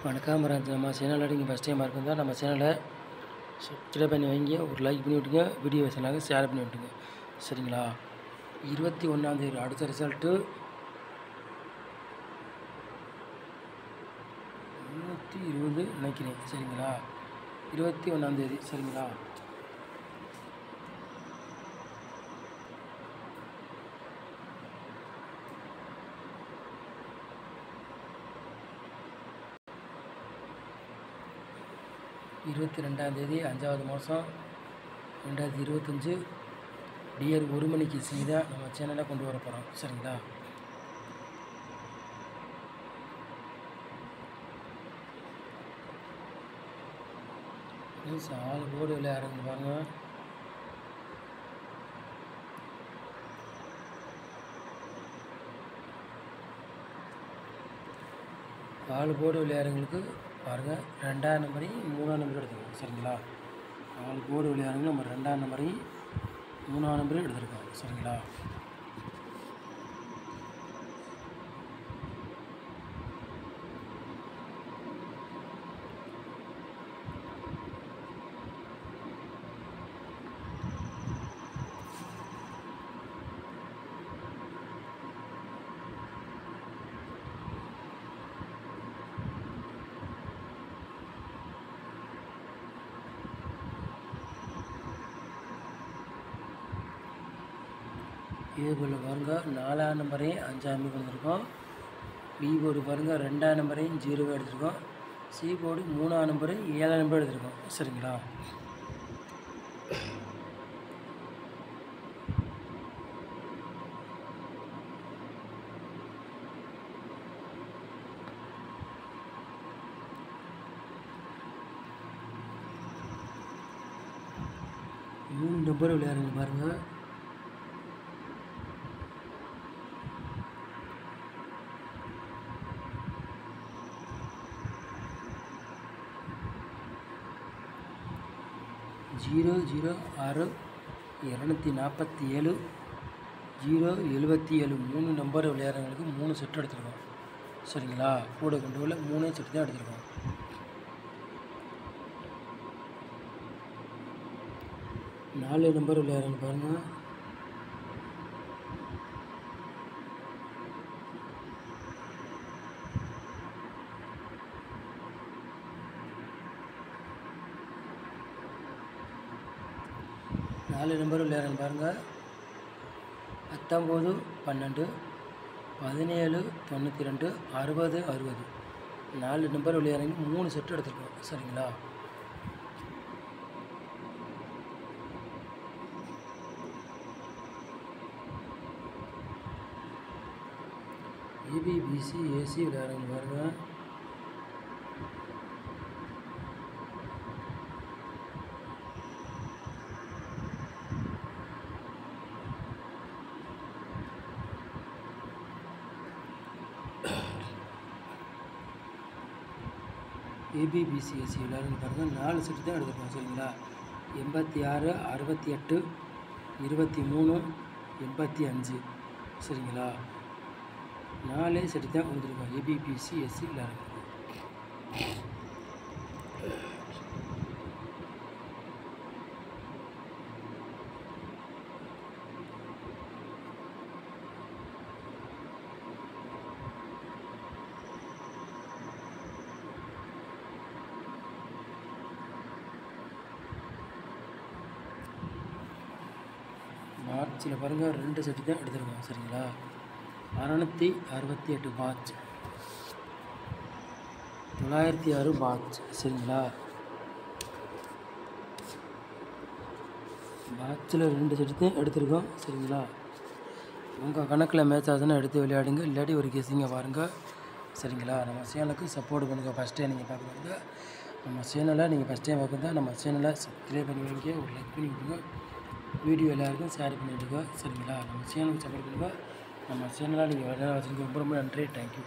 வணக்கம் நம்ம சேனலில் நீங்கள் ஃபஸ்ட் டைம் இருந்தால் நம்ம சேனலை சப்ஸ்கிரைப் பண்ணி வைங்க, ஒரு லைக் பண்ணி விட்டுங்க, வீடியோ சொன்னாங்க ஷேர் பண்ணி விட்டுங்க. சரிங்களா? 21ஆந்தேதி அடுத்த ரிசல்ட்டு 320 நினைக்கிறேன். சரிங்களா? 21ஆந்தேதி. சரிங்களா? இருபத்தி 2ஆந்தேதி 5வது மாதம் 2025 டியர் 1 மணிக்கு தான் நம்ம சேனலை கொண்டு வர போகிறோம். சரிங்களா? ஆள் போர்டு விளையாடுங்க பாருங்கள். ஆள் போர்டு விளையாடுறவங்களுக்கு பாருங்கள் 2ஆம் நம்பரையும் 3ஆம் நம்பரும் எடுத்துருக்கோம். சரிங்களா? ஆள் போர்டு விளையாடுறவங்க நம்ம 2ஆம் நம்பரையும் 3ஆம் நம்பரையும் எடுத்துருக்கோம். சரிங்களா? ஏ போர்டில் பாருங்கள் 4ஆம் நம்பரையும் 5ஆம் நம்பர் கொடுத்துருக்கோம். பி போர்டு பாருங்கள் 2ஆம் நம்பரையும் 0 எடுத்துருக்கோம். சி போர்டு 3ஆம் நம்பரையும் 7ஆம் நம்பர் எடுத்துருக்கோம். சரிங்களா? மூணு நம்பர் விளையாடுங்க பாருங்கள். ஜீரோ 6 247 077 3 நம்பர் விளையாடுறவங்களுக்கு 3 செட் எடுத்துருக்கோம். சரிங்களா? கூட கொண்டு வரல 3 செட் தான் எடுத்துருக்கோம். நாலு நம்பர் விளையாடுறவங்க பாருங்கள். நாலு நம்பர் விளையாடுறவங்க பாருங்கள். 19 12 17 92 60 60 4 நம்பர் விளையாடுறவங்க 3 செட் எடுத்துருக்கோம். சரிங்களா? ஏபி பிசி ஏசி விளையாடுறவங்க பாருங்கள். ஏபிபிசிஎஸ்சி விளையாடுங்க பாருங்கள். 4 செட்டு தான் எடுத்துருக்கோம். சரிங்களா? 86 68 23 85. சரிங்களா? 4 செட்டு தான் கொடுத்துருக்கோம். ஏபிபிசிஎஸ்சி விளையாடுங்க. பாட்சில் பாருங்கள் 2 செட்டு தான் எடுத்துருக்கோம். சரிங்களா? 668 பாட்ச், 906 பாட்ச். சரிங்களா? பாட்சில் 2 செட்டு தான் எடுத்துருக்கோம். சரிங்களா? உங்கள் கணக்கில் மேட்ச் ஆகுதுன்னா எடுத்து விளையாடுங்க, இல்லாட்டி ஒரு கெஸிங்க பாருங்கள். சரிங்களா? நம்ம சேனலுக்கு சப்போர்ட் பண்ணுங்கள். ஃபஸ்ட் டைம் நீங்கள் பார்க்குறது நம்ம சேனலை நீங்கள் ஃபஸ்ட் டைம் பார்க்குறதா நம்ம சேனலை சப்ஸ்கிரைப் பண்ணி வைங்க, ஒரு லைக் பண்ணி விட்டுங்க, வீடியோ எல்லாருக்கும் ஷேர் பண்ணிவிடுங்க. சரிங்களா? நம்ம சேனலுக்கு சப்போர்ட் பண்ணுங்கள். நம்ம சேனலாக நீங்கள் விளையாட வச்சுருக்க ரொம்ப ரொம்ப நன்றி. தேங்க்யூ.